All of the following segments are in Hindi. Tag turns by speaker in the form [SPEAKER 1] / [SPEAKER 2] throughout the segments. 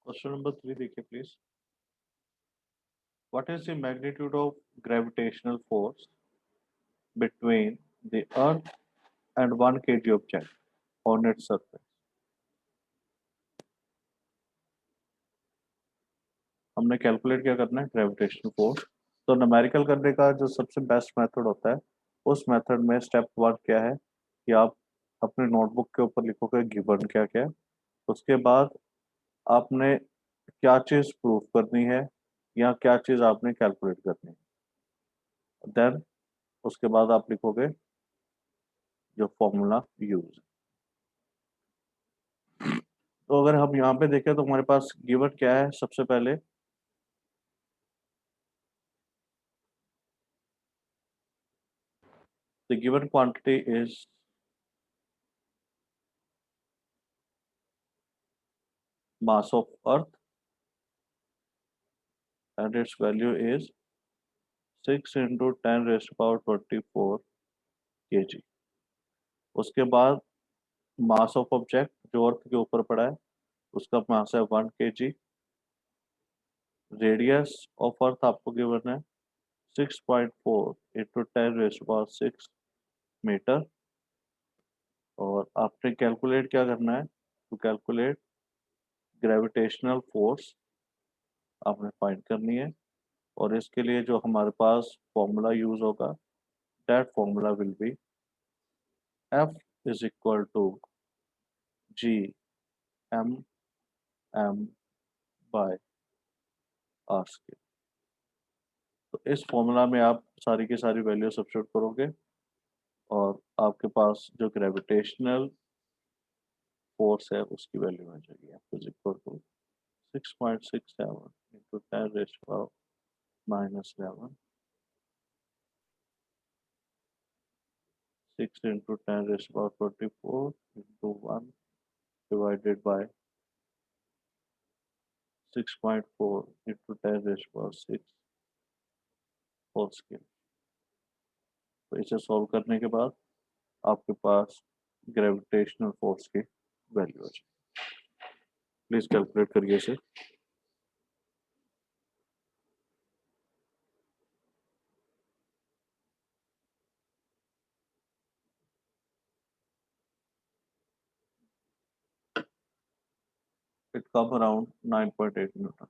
[SPEAKER 1] क्वेश्चन नंबर 3 देखिए please. What is the magnitude of gravitational force between the earth and 1 kg object on its surface. हमने कैलकुलेट क्या करना है, ग्रेविटेशनल फोर्स। तो न्यूमेरिकल करने का जो सबसे बेस्ट मेथड होता है, उस मेथड में स्टेप 1 क्या है कि आप अपने नोटबुक के ऊपर लिखोगे गिवन क्या क्या है। उसके बाद आपने क्या चीज़ प्रूव करनी है या क्या चीज़ आपने कैलकुलेट करनी है, देन उसके बाद आप लिखोगे जो फॉर्मूला यूज। तो अगर हम यहाँ पे देखें तो हमारे पास गिवन क्या है, सबसे पहले the given quantity is mass of earth and its value is 6 into 10 raised to power 24 kg। उसके बाद मास ऑफ ऑब्जेक्ट जो अर्थ के ऊपर पड़ा है उसका मास है 1 kg। रेडियस ऑफ अर्थ आपको गिवन है 6.4 into 10 raise to power 6 metre. और आपने कैलकुलेट क्या करना है, टू कैलकुलेट ग्रेविटेशनल फोर्स आपने फाइंड करनी है। और इसके लिए जो हमारे पास फॉर्मूला यूज होगा, that formula will be F is equal to G M M by R square. तो इस फॉर्मूला में आप सारी की सारी वैल्यू सब्स्टिट्यूट करोगे और आपके पास जो ग्रेविटेशनल फोर्स है उसकी वैल्यू आ जाएगी। F is equal to 6.67 into 10 raise to power -11, 6 into 10 raise to power 24 into 1 divided by 6.4 into 10 raise to power 6 whole square. तो इसे सॉल्व करने के बाद आपके पास ग्रेविटेशनल फोर्स की वैल्यू आ जाएगी। प्लीज कैलकुलेट करिए इसे। It come around 9.8 newton.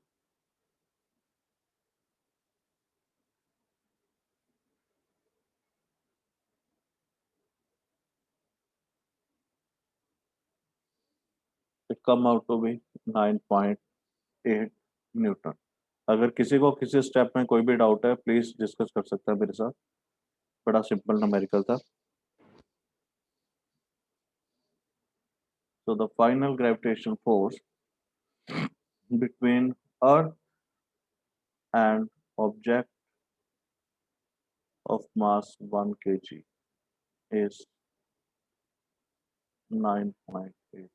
[SPEAKER 1] It come out to be 9.8 newton. अगर किसी को किसी स्टेप में कोई भी डाउट है प्लीज डिस्कस कर सकता है मेरे साथ। बड़ा सिंपल न्यूमेरिकल था। So the final gravitational force between Earth and object of mass 1 kg is 9.8।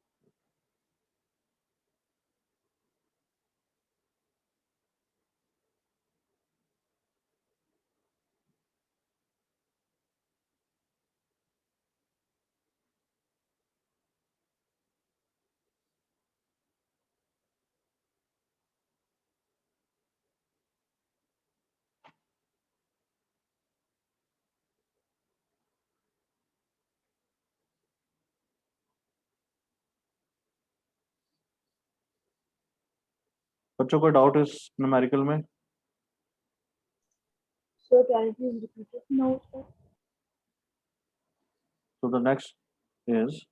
[SPEAKER 1] बच्चों को डाउट इस न्यूमेरिकल में?
[SPEAKER 2] So can you please repeat it? No, sir.
[SPEAKER 1] So the next is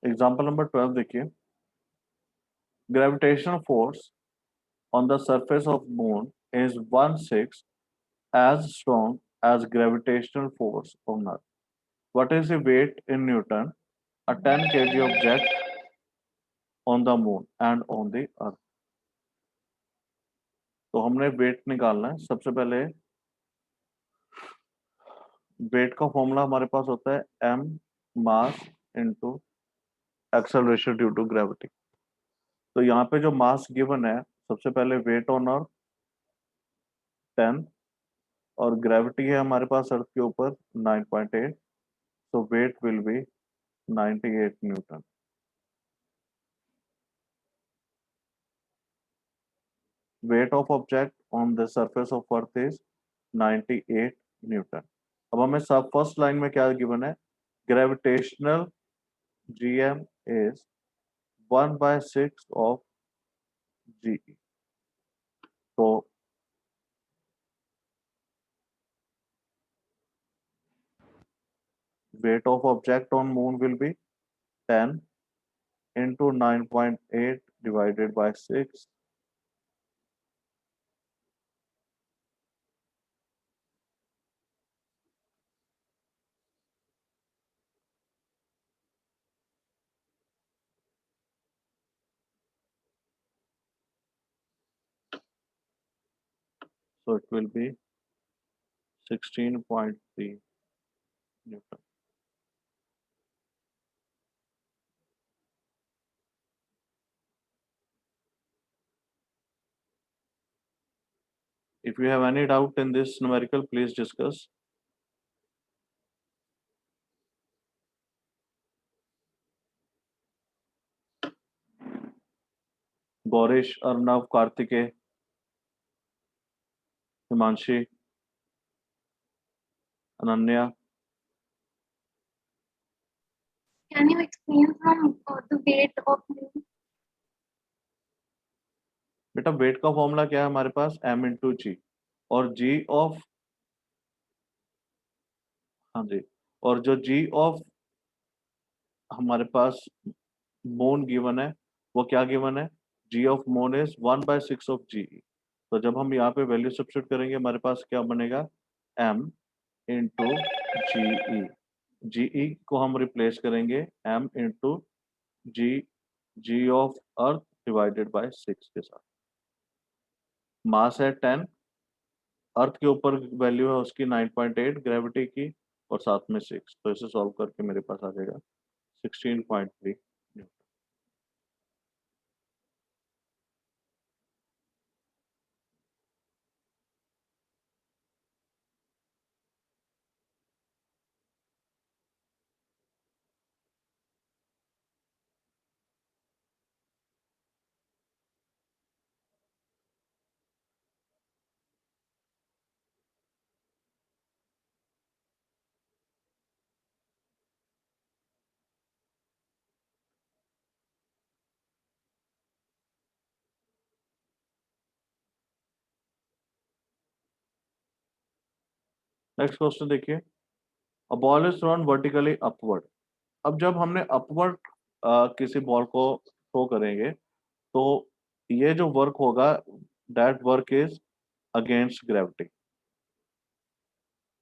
[SPEAKER 1] example number 12 देखिए। Gravitational force on the surface of moon is 1/6 as strong as gravitational force on Earth. What is the weight in Newton? A 10 kg object on the moon and on the Earth. तो हमने वेट निकालना है। सबसे पहले वेट का फॉर्मूला हमारे पास होता है m mass into acceleration due to gravity. तो यहाँ पे जो मास गिवन है, सबसे पहले वेट ऑन अर्थ 10 और ग्रेविटी है हमारे पास अर्थ के ऊपर 9.8, so weight will be 98 Newton. Weight of object on the surface of Earth is 98 Newton. अब हमें सब फर्स्ट लाइन में क्या गिवन है? Gravitational GM is 1/6 of GE. तो weight of object on moon will be 10 into 9.8 divided by 6. So it will be 16.3 Newton. If you have any doubt in this numerical, please discuss. Gaurish, Arnav, Kartikeya, Himanshi, Ananya.
[SPEAKER 2] Can you explain the weight of moon?
[SPEAKER 1] बेटा वेट का फॉर्मूला क्या है हमारे पास? m इंटू जी, और g ऑफ, हाँ जी, और जो g ऑफ हमारे पास मोन गिवन है वो क्या गिवन है? g ऑफ मोन इज 1/6 ऑफ जी। तो जब हम यहाँ पे वैल्यू सब्स्टिट्यूट करेंगे हमारे पास क्या बनेगा? m इंटू जी। जीई को हम रिप्लेस करेंगे m into G of earth divided by 6 के साथ। मास है 10, अर्थ के ऊपर वैल्यू है उसकी 9.8 ग्रेविटी की, और साथ में 6, तो इसे सॉल्व करके मेरे पास आ जाएगा 16.3 न्यूटन। नेक्स्ट क्वेश्चन देखिए, a ball is thrown vertically upward. अब जब हमने अपवर्ड किसी बॉल को थ्रो करेंगे तो ये जो वर्क होगा, that work is against gravity.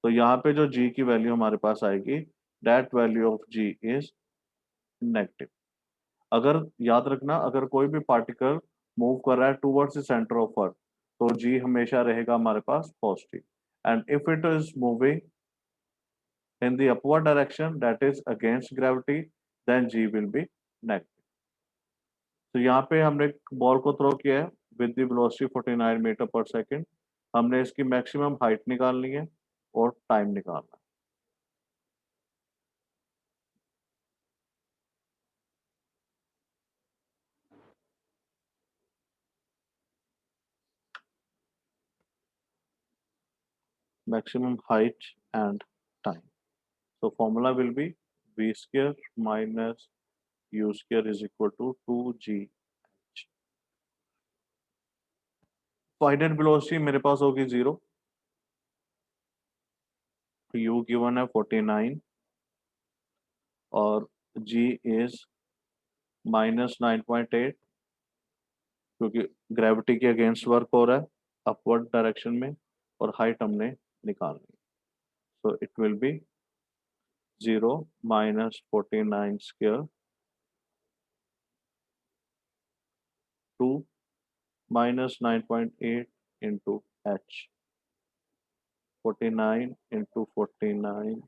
[SPEAKER 1] तो यहाँ पे जो g की वैल्यू हमारे पास आएगी, that value of g is negative. अगर याद रखना, अगर कोई भी पार्टिकल मूव कर रहा है towards the centre of earth, तो g हमेशा रहेगा हमारे पास positive, and if it is moving in the upward direction that is against gravity, then g will be negative. तो यहाँ पे हमने बॉल को थ्रो किया है विद द वेलोसिटी 49 मीटर पर सेकंड। हमने इसकी मैक्सिमम हाइट निकालनी है और टाइम निकालना है। Maximum height and time. So formula will be v square minus u square is equal to 2g। Final velocity मेरे पास होगी 0, u गिवन है 49 और g इज -9.8, क्योंकि ग्रेविटी के अगेंस्ट वर्क हो रहा है अपवर्ड डायरेक्शन में। और हाइट हमने निकालनी। So it will be 0 minus 49 square 2 minus 9.8 into H 49 into 49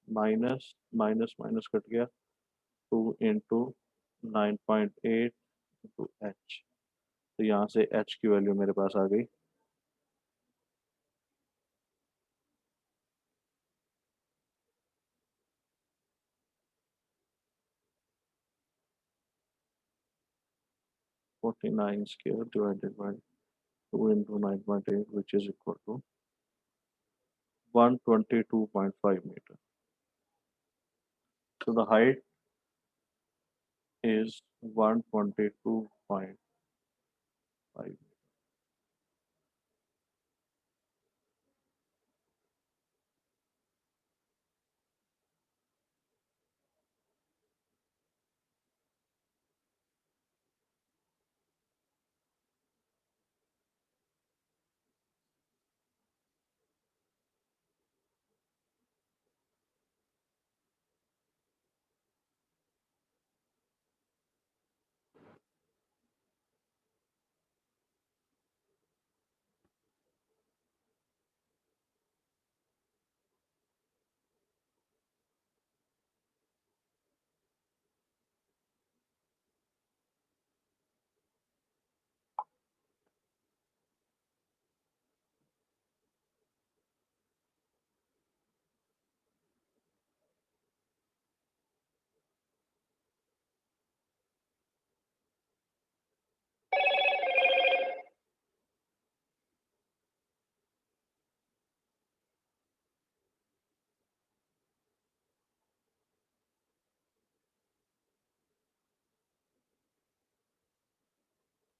[SPEAKER 1] minus minus minus cut गया 2 इंटू 9.8 इंटू एच। तो यहाँ से एच की वैल्यू मेरे पास आ गई 49 square divided by 2 into 9.8 which is equal to 122.5 meter. So the height is 122.5.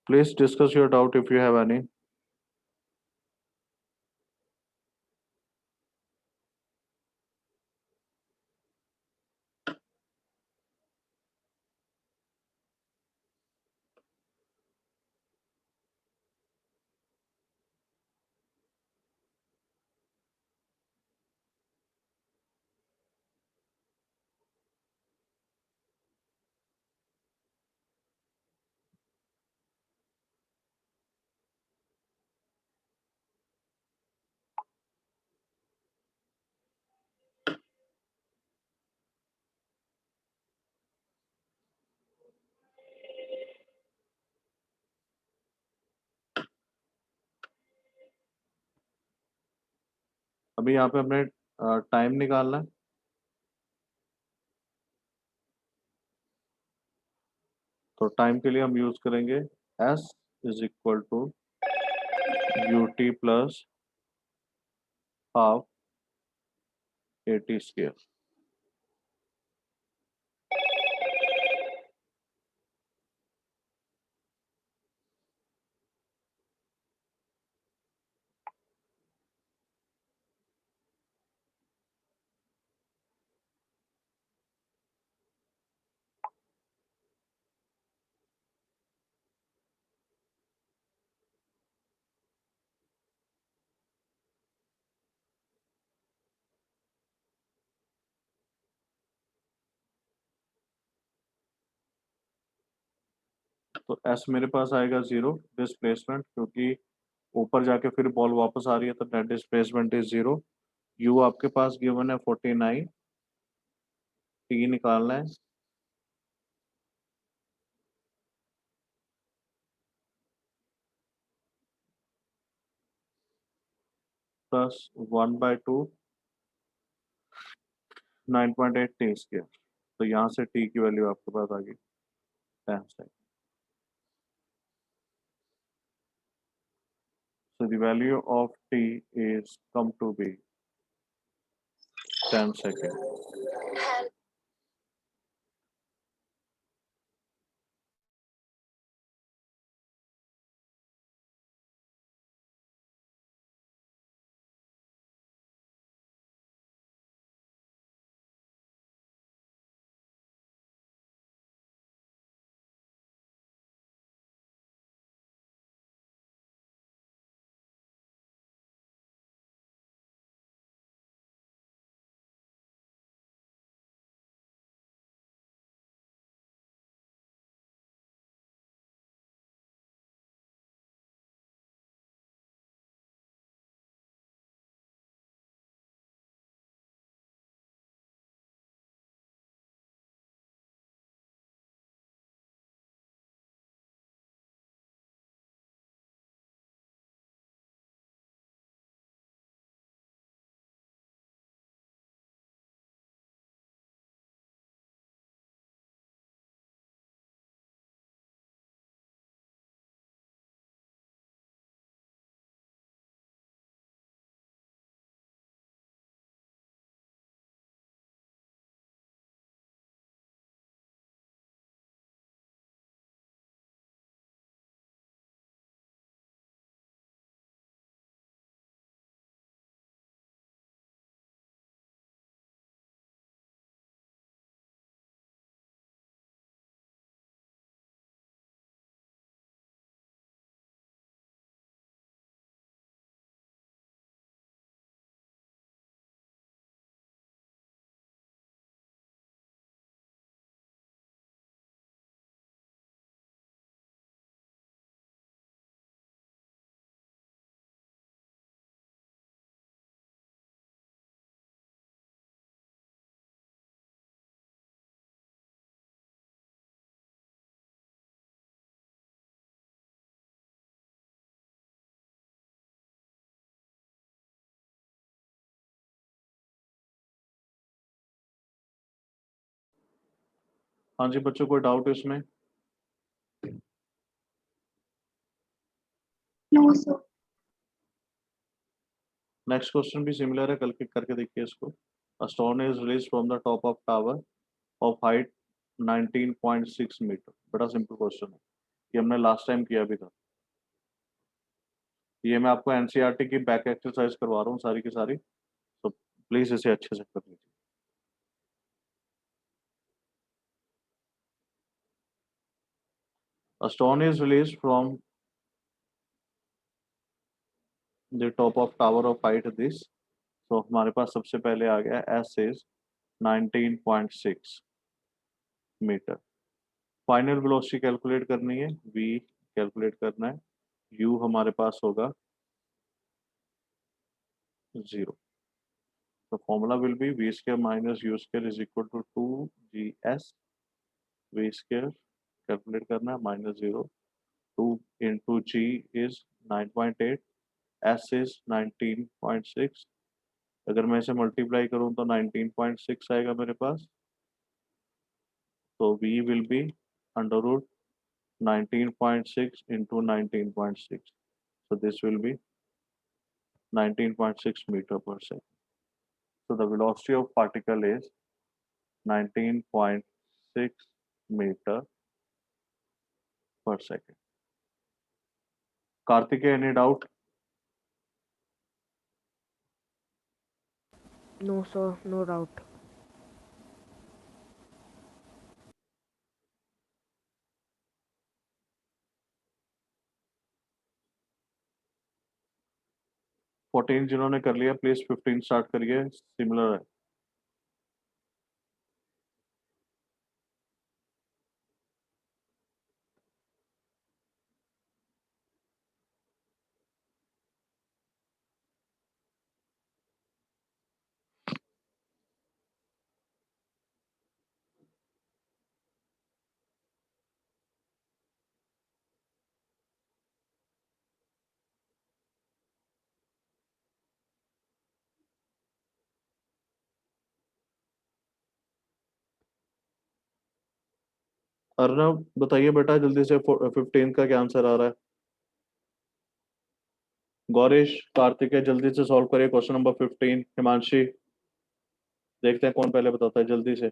[SPEAKER 1] Please discuss your doubt if you have any. अभी यहाँ पे हमने टाइम निकालना है। तो टाइम के लिए हम यूज करेंगे s is equal to ut plus half 80 square. तो s मेरे पास आएगा 0 डिस्प्लेसमेंट, क्योंकि ऊपर जाके फिर बॉल वापस आ रही है तो नेट डिस्प्लेसमेंट इज 0। u आपके पास गिवन है 49, t निकालना है। Plus 1/2 9.8 T square. तो यहाँ से t की वैल्यू आपके पास आ गई 10 second. So the value of t is come to be 10 seconds. हाँ जी बच्चों, कोई डाउट इसमें?
[SPEAKER 2] No, sir.
[SPEAKER 1] नेक्स्ट क्वेश्चन भी सिमिलर है, कल के करके देखिए इसको। A stone is release from the top of tower of height 19.6 metre. बड़ा सिंपल क्वेश्चन है, ये हमने लास्ट टाइम किया भी था। ये मैं आपको एनसीईआरटी की बैक एक्सरसाइज करवा रहा हूँ सारी की सारी, तो प्लीज इसे अच्छे से कर लीजिए। A stone is released from the top of tower of height this, तो हमारे पास सबसे पहले आ गया S is 19.6 metre. Final velocity calculate करनी है, V कैलकुलेट करना है, U हमारे पास होगा 0। तो formula will be V square minus U square is equal to 2GS। V square calculate करना है -0, 2 into G is 9.8, S is 19.6। अगर मैं इसे मल्टीप्लाई करूं तो 19.6 आएगा मेरे पास। तो v will be under root 19.6 into 19.6, so this will be 19.6 meter per second. So the velocity of particle is 19.6 meter per second. Karthikeya, any doubt?
[SPEAKER 3] No, sir, no doubt.
[SPEAKER 1] Fourteen जिन्होंने कर लिया प्लीज 15 स्टार्ट करिए, सिमिलर है। अर्नब बताइए बेटा जल्दी से, 15 का क्या आंसर आ रहा है? गौरीश, कार्तिकेय जल्दी से सॉल्व करिए क्वेश्चन नंबर 15। हिमांशी, देखते हैं कौन पहले बताता है जल्दी से।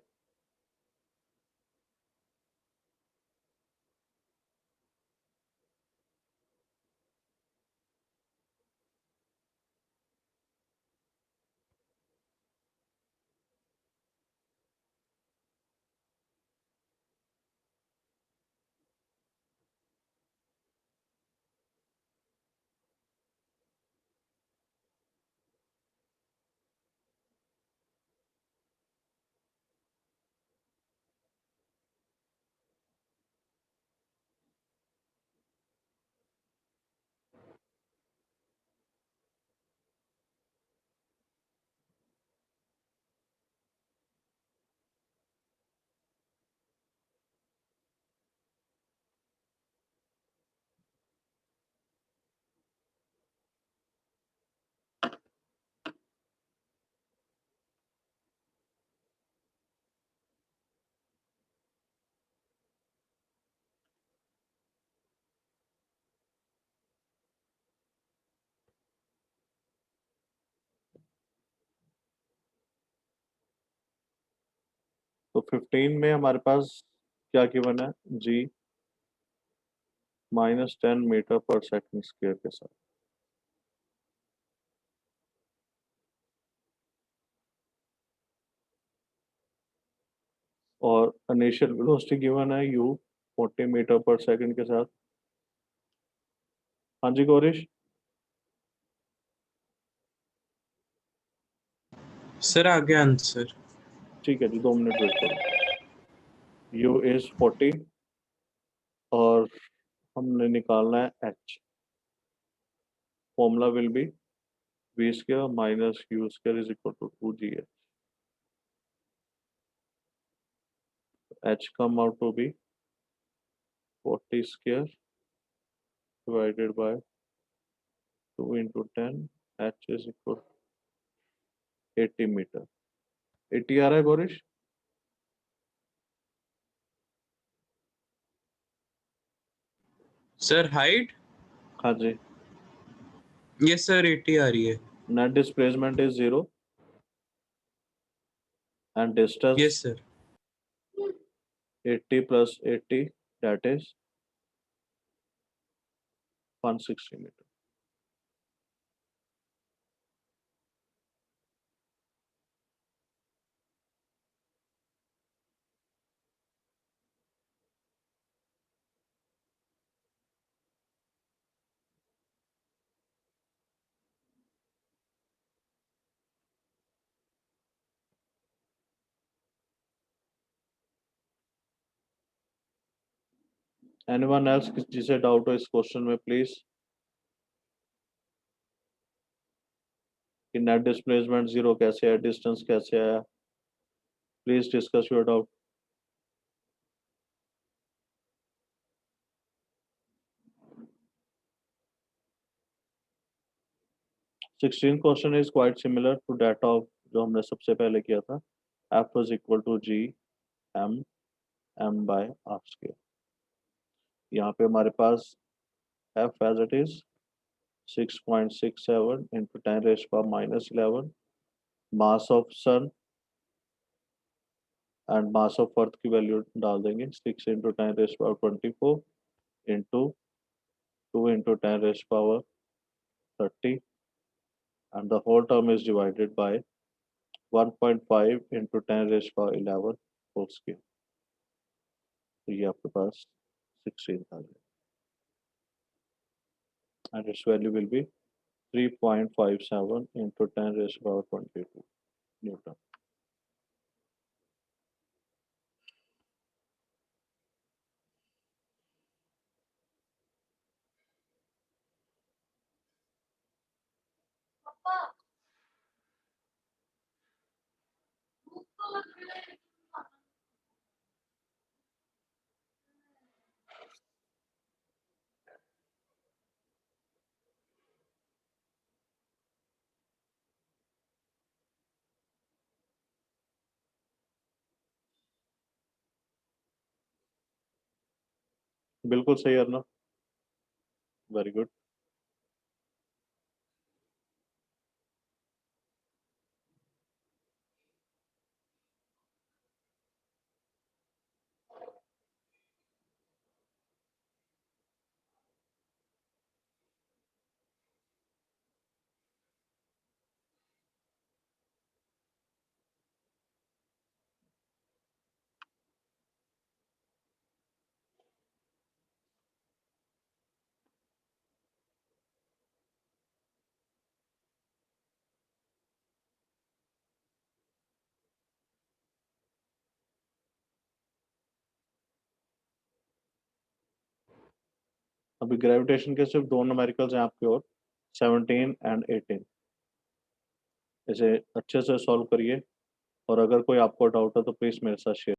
[SPEAKER 1] तो 15 में हमारे पास क्या गिवन है? जी -10 मीटर पर सेकंड स्क्वायर के साथ। और इनिशियल वेलोसिटी गिवन है u 40 मीटर पर सेकंड के साथ। हाँ जी गौरीश।
[SPEAKER 4] सर आ गया आंसर।
[SPEAKER 1] ठीक है जी, 2 मिनट वेट करो। u इज 40 और हमने निकालना है h। Formula will be v square minus u square is equal to 2gh। h come out to be 40 square divided by 2 into 10, h is equal 80 metre. 80 आ रहा है गौरीश?
[SPEAKER 4] सर हाइट,
[SPEAKER 1] हाँ जी,
[SPEAKER 4] ये सर 80 आ रही है।
[SPEAKER 1] net displacement is 0 and distance
[SPEAKER 4] yes sir.
[SPEAKER 1] 80 plus 80, that is 160 meter. Anyone else जिसे डाउट हो इस क्वेश्चन में प्लीज, कि नेट डिस्प्लेसमेंट 0 कैसे है, डिस्टेंस कैसे आया, please discuss your doubt. Sixteen question is quite similar to that of जो हमने सबसे पहले किया था, F is equal to G M M by R square. यहाँ पे हमारे पास F as it is 6.67 into 10⁻⁻11, mass of sun and mass of earth की वैल्यू डाल देंगे, 6 into 10⁻24 into 2 into 10⁻30 and the whole term is divided by 1.5 into 10⁻11 whole square। तो ये आपके पास 16,000 and its value will be 3.57 into 10⁻22 Newton। बिल्कुल सही अर्नव, वेरी गुड। अभी ग्रेविटेशन के सिर्फ दो न्यूमेरिकल्स हैं आपके और 17 एंड 18। इसे अच्छे से सॉल्व करिए और अगर कोई आपको डाउट है तो प्लीज़ मेरे साथ शेयर